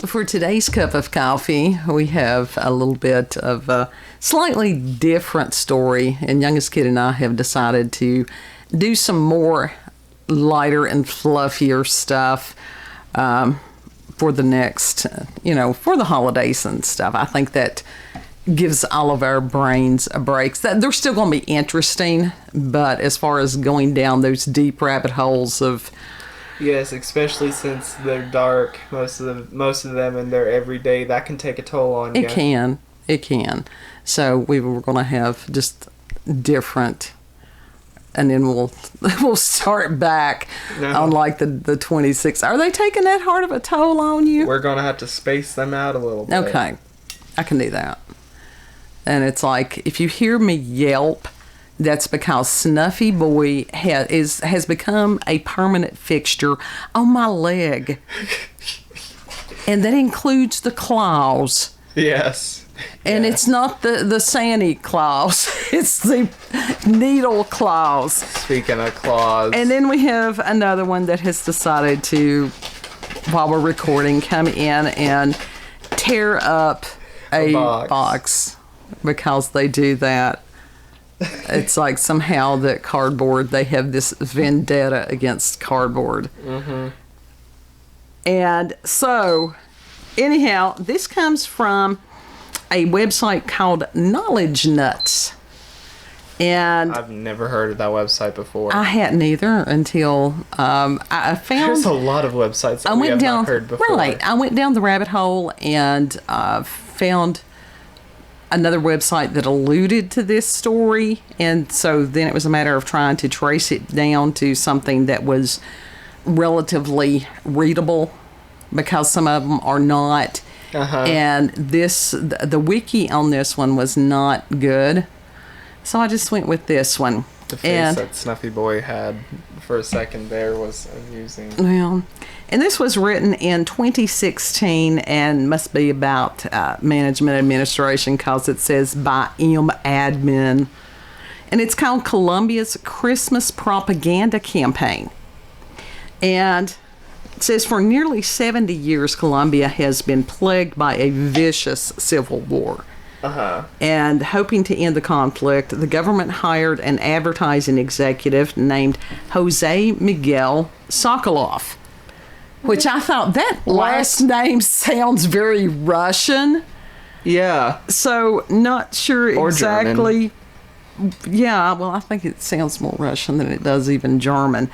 for today's cup of coffee, we have a little bit of a slightly different story. And youngest kid and I have decided to do some more lighter and fluffier stuff for the next, for the holidays and stuff. I think that gives all of our brains a break. They're still going to be interesting, but as far as going down those deep rabbit holes of... Yes, especially since they're dark, most of them, and they're everyday, that can take a toll on you. It can. So we were going to have just different... And then we'll start back on like the 26th. Are they taking that hard of a toll on you? We're going to have to space them out a little bit. Okay. I can do that. And it's like, if you hear me yelp, that's because Snuffy Boy has become a permanent fixture on my leg. And that includes the claws. Yes. And it's not the Santa Claus. It's the needle claws. Speaking of claws. And then we have another one that has decided to, while we're recording, come in and tear up a box because they do that. It's like somehow that cardboard, they have this vendetta against cardboard. Mm-hmm. And so, anyhow, this comes from a website called KnowledgeNuts. And I've never heard of that website before. I hadn't either until I found... There's a lot of websites that we have not heard before. Right. I went down the rabbit hole and found another website that alluded to this story. And so then it was a matter of trying to trace it down to something that was relatively readable, because some of them are not. Uh-huh. And the wiki on this one was not good, so I just went with this one. The face that Snuffy Boy had for a second there was amusing. Well, and this was written in 2016 and must be about management administration, because it says by M.ADMIN, and it's called Colombia's Christmas Propaganda Campaign. And it says, for nearly 70 years, Colombia has been plagued by a vicious civil war. Uh-huh. And hoping to end the conflict, the government hired an advertising executive named Jose Miguel Sokolov, which I thought that last name sounds very Russian. Yeah. So, not sure or exactly. German. Yeah, well, I think it sounds more Russian than it does even German.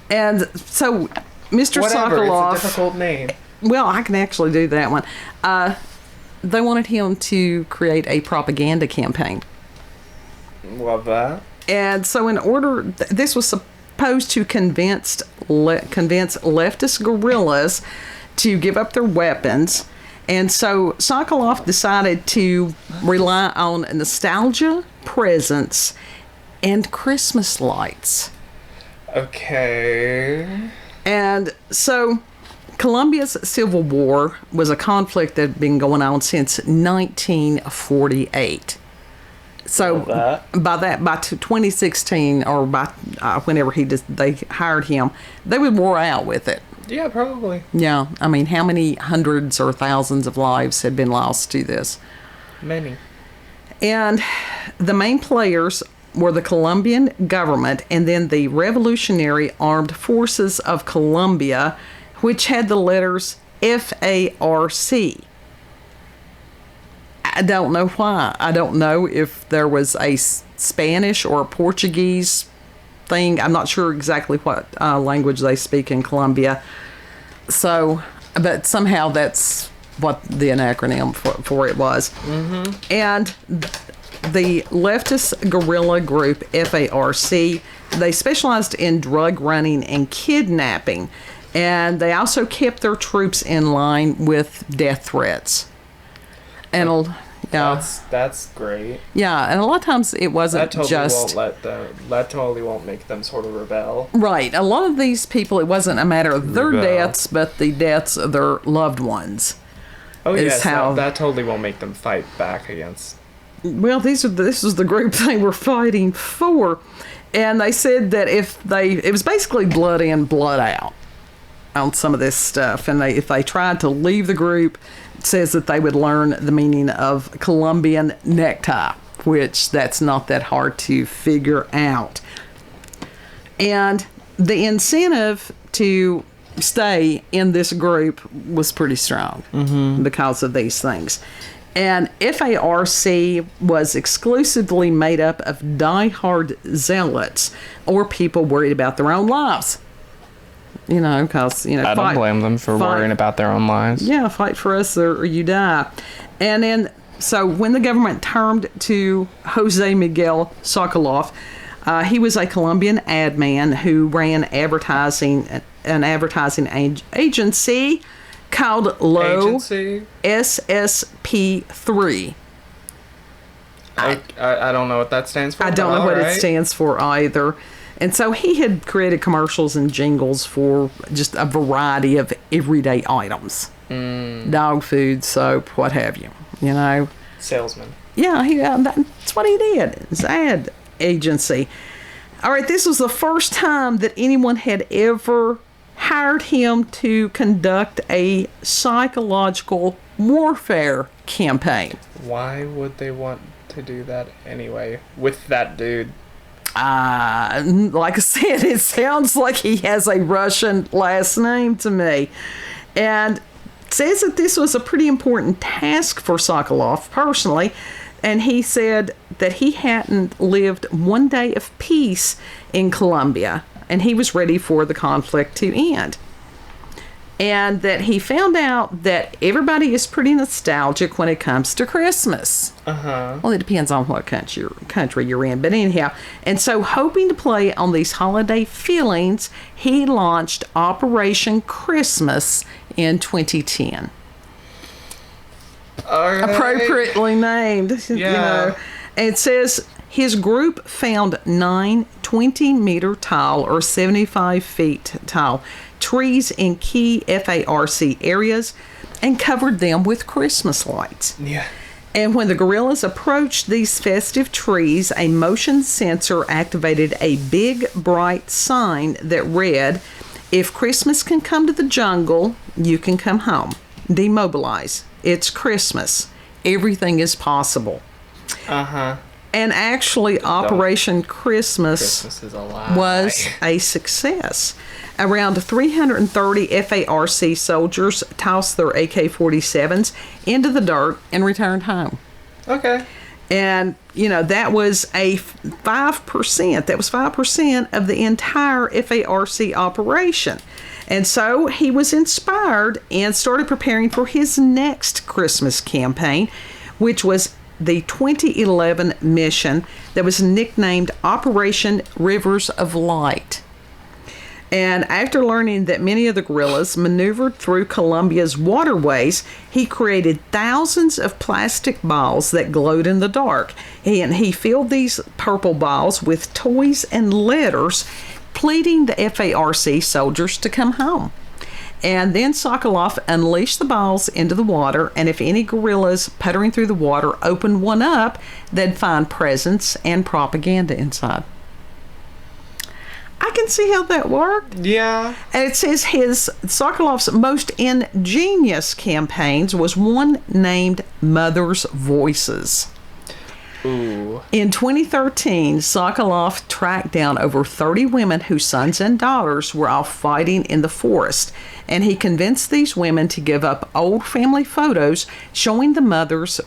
And so... Mr. Whatever, Sokolov, it's a difficult name. Well, I can actually do that one. They wanted him to create a propaganda campaign. Love that. And so in order, this was supposed to convince leftist guerrillas to give up their weapons. And so Sokolov decided to rely on nostalgia, presents, and Christmas lights. Okay. And so Colombia's civil war was a conflict that had been going on since 1948. So by 2016, or by whenever they hired him, they would wore out with it. Yeah, probably. Yeah, I mean, how many hundreds or thousands of lives had been lost to this? Many. And the main players were the Colombian government and then the Revolutionary Armed Forces of Colombia, which had the letters FARC. I don't know why. I don't know if there was a Spanish or a Portuguese thing. I'm not sure exactly what language they speak in Colombia. So, but somehow that's what the acronym for it was. Mm-hmm. And the leftist guerrilla group FARC, they specialized in drug running and kidnapping, and they also kept their troops in line with death threats. And that's great. Yeah, and a lot of times it wasn't that totally won't make them sort of rebel. Right. A lot of these people, it wasn't a matter of their deaths, but the deaths of their loved ones. Oh yes, that totally won't make them fight back against. Well, this was the group they were fighting for, and they said that it was basically blood in, blood out. on some of this stuff. And if they tried to leave the group, it says that they would learn the meaning of Colombian necktie, which that's not that hard to figure out. And the incentive to stay in this group was pretty strong because of these things. And FARC was exclusively made up of diehard zealots or people worried about their own lives. You know, because, I don't blame them for worrying about their own lives. Yeah, fight for us or you die. And then, so when the government turned to Jose Miguel Sokolov, he was a Colombian ad man who ran an advertising agency called Low SSP3. I don't know what that stands for. I don't know what it stands for either. And so he had created commercials and jingles for just a variety of everyday items. Dog food, soap, what have you. You know? Salesman. Yeah, that's what he did. His ad agency. All right, this was the first time that anyone had ever hired him to conduct a psychological warfare campaign. Why would they want to do that anyway with that dude? Like I said, it sounds like he has a Russian last name to me. And it says that this was a pretty important task for Sokolov personally. And he said that he hadn't lived one day of peace in Colombia. And he was ready for the conflict to end. And that he found out that everybody is pretty nostalgic when it comes to Christmas. Well, it depends on what country you're in. But anyhow, and so hoping to play on these holiday feelings, he launched Operation Christmas in 2010. Appropriately named. Yeah. You know. And it says his group found 9 20-meter tall or 75 feet tall trees in key FARC areas and covered them with Christmas lights. Yeah. And when the guerrillas approached these festive trees, a motion sensor activated a big, bright sign that read, "If Christmas can come to the jungle, you can come home. Demobilize. It's Christmas. Everything is possible." And actually, Operation Christmas is a lie. was a success. Around 330 FARC soldiers tossed their AK-47s into the dirt and returned home. Okay. And, you know, that was a 5%. That was 5% of the entire FARC operation. And so he was inspired and started preparing for his next Christmas campaign, which was the 2011 mission that was nicknamed Operation Rivers of Light. And after learning that many of the guerrillas maneuvered through Colombia's waterways, he created thousands of plastic balls that glowed in the dark. And he filled these purple balls with toys and letters, pleading the FARC soldiers to come home. And then Sokolov unleashed the balls into the water, and if any guerrillas puttering through the water opened one up, they'd find presents and propaganda inside. I can see how that worked. Yeah. And it says Sokolov's most ingenious campaigns was one named Mother's Voices. Ooh. In 2013, Sokolov tracked down over 30 women whose sons and daughters were off fighting in the forest, and he convinced these women to give up old family photos showing the mothers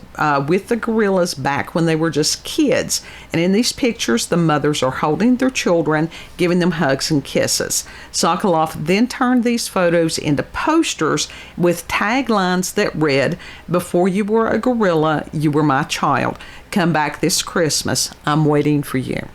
with the guerrillas back when they were just kids. And in these pictures, the mothers are holding their children, giving them hugs and kisses. Sokolov then turned these photos into posters with taglines that read, "Before you were a guerrilla, you were my child. Come back this Christmas. I'm waiting for you."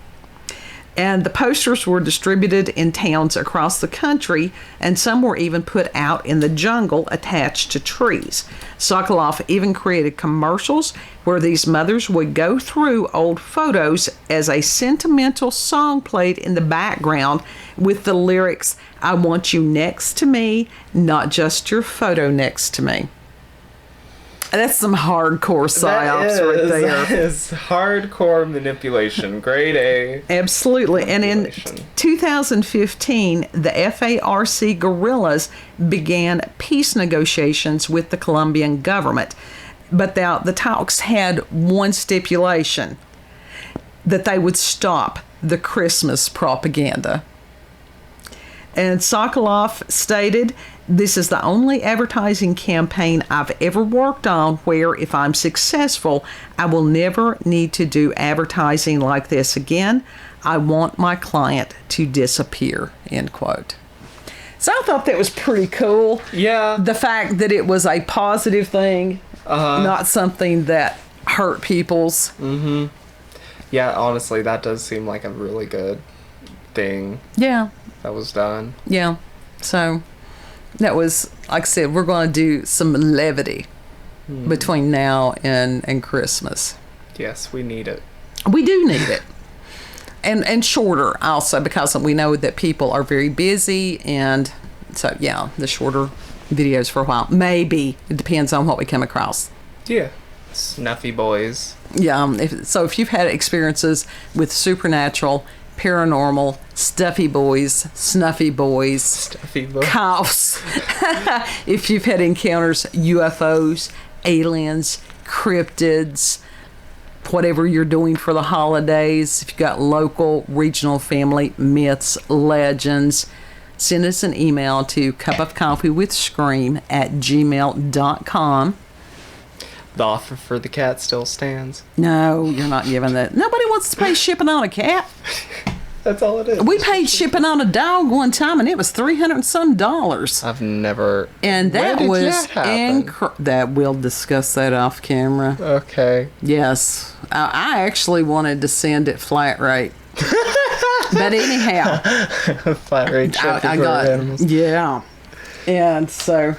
And the posters were distributed in towns across the country, and some were even put out in the jungle attached to trees. Sokolov even created commercials where these mothers would go through old photos as a sentimental song played in the background with the lyrics, "I want you next to me, not just your photo next to me." That's some hardcore psyops right there. That is hardcore manipulation. Grade A. Absolutely. And in 2015, the FARC guerrillas began peace negotiations with the Colombian government. But the talks had one stipulation, that they would stop the Christmas propaganda. And Sokolov stated, "This is the only advertising campaign I've ever worked on where if I'm successful, I will never need to do advertising like this again. I want my client to disappear," end quote. So I thought that was pretty cool. Yeah. The fact that it was a positive thing, not something that hurt people's. Mm-hmm. Yeah, honestly, that does seem like a really good thing. Yeah. That was done. Yeah. So that was, like I said, we're going to do some levity between now and Christmas. Yes, we need it. We do need it. And shorter also, because we know that people are very busy, and so yeah, the shorter videos for a while. Maybe it depends on what we come across. Yeah. Snuffy boys. Yeah. If you've had experiences with supernatural, paranormal, stuffy boys, snuffy boys, coughs, if you've had encounters, UFOs, aliens, cryptids, whatever you're doing for the holidays, if you've got local, regional family myths, legends, send us an email to cupofcoffeewithscream@gmail.com. The offer for the cat still stands. No, you're not giving that. Nobody wants to pay shipping on a cat. That's all it is. We paid shipping on a dog one time, and it was $300 and some. I've never. And that When did was that happen? that we'll discuss that off camera. Okay. Yes, I actually wanted to send it flat rate, but anyhow, Flat rate shipping I for got animals. yeah, and so.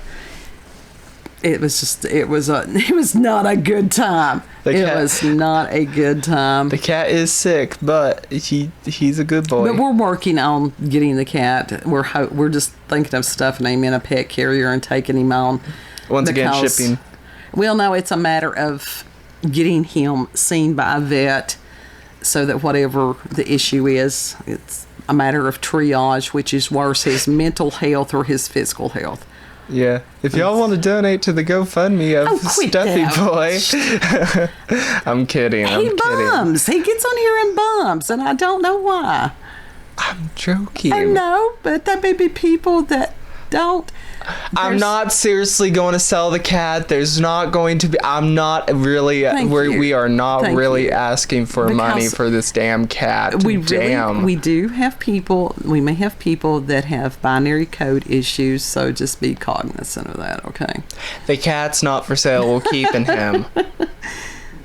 It was not a good time. It was not a good time. The cat is sick, but he's a good boy. But we're working on getting the cat. We're just thinking of stuffing him in a pet carrier and taking him on. Once again, shipping. Well, no, it's a matter of getting him seen by a vet so that whatever the issue is, it's a matter of triage, which is worse, his mental health or his physical health. Yeah. If y'all want to donate to the GoFundMe of Stuffy Boy. I'm kidding. He bums. He gets on here and bums, and I don't know why. I'm joking. I know, but there may be people that don't. I'm not seriously going to sell the cat. There's not going to be. I'm not really. We are not really asking for money for this damn cat. We do have people. We may have people that have binary code issues, so just be cognizant of that. Okay. The cat's not for sale. We're keeping him.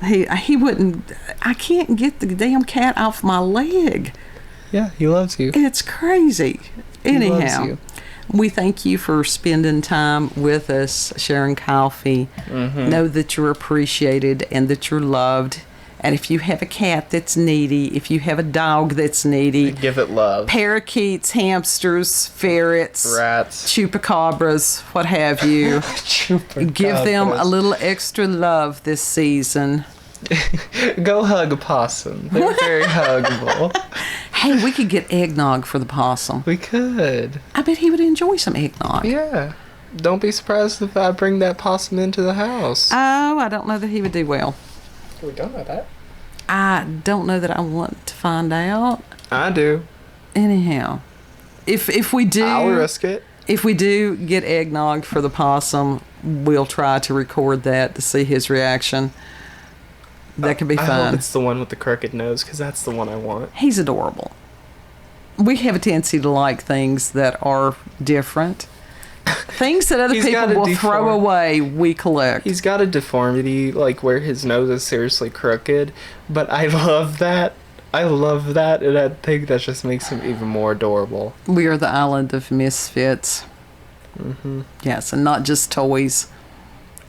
He wouldn't. I can't get the damn cat off my leg. Yeah, he loves you. It's crazy. Anyhow. He loves you. We thank you for spending time with us, sharing coffee. Mm-hmm. Know that you're appreciated and that you're loved. And if you have a cat that's needy, if you have a dog that's needy, give it love. Parakeets, hamsters, ferrets, rats, chupacabras, what have you. Give them a little extra love this season. Go hug a possum. They're very huggable. Hey, we could get eggnog for the possum. We could. I bet he would enjoy some eggnog. Yeah. Don't be surprised if I bring that possum into the house. Oh, I don't know that he would do well. We don't know that. I don't know that I want to find out. I do. Anyhow, if we do, I'll risk it. If we do get eggnog for the possum, we'll try to record that to see his reaction. That could be fun. I hope it's the one with the crooked nose, because that's the one I want. He's adorable. We have a tendency to like things that are different. Things that other people will throw away, we collect. He's got a deformity, like where his nose is seriously crooked, but I love that. I love that, and I think that just makes him even more adorable. We are the island of misfits. Mm-hmm. Yes, and not just toys.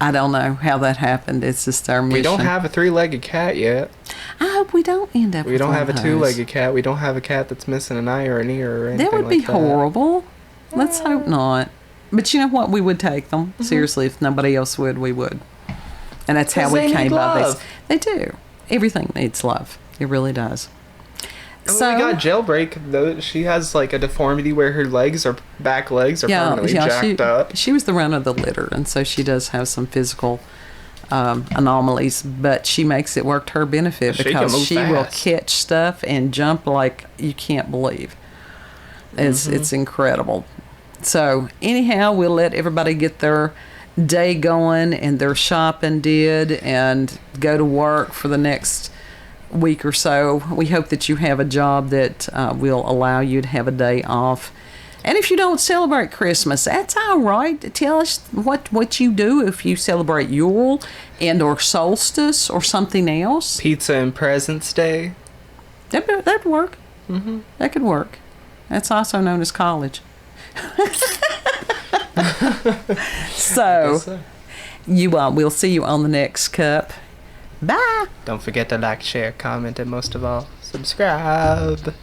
I don't know how that happened. It's just our mission. We don't have a 3-legged cat yet. I hope we don't end up with We don't have a those. 2-legged cat. We don't have a cat that's missing an eye or an ear or anything like that. That would be horrible. Let's hope not. But you know what? We would take them. Mm-hmm. Seriously, if nobody else would, we would. And that's how we came by this. Love. They do. Everything needs love. It really does. And when we got Jailbreak, though, she has like a deformity where her back legs are permanently jacked up. She was the run of the litter, and so she does have some physical anomalies, but she makes it work to her benefit because she will catch stuff and jump like you can't believe. It's incredible. So anyhow, we'll let everybody get their day going and their shopping did and go to work for the next week or so. We hope that you have a job that will allow you to have a day off. And if you don't celebrate Christmas, that's all right. Tell us what you do if you celebrate Yule and or solstice or something else. Pizza and Presents Day. That'd work. That could work. That's also known as college. So we'll see you on the next cup. Bye. Don't forget to like, share, comment, and most of all, subscribe.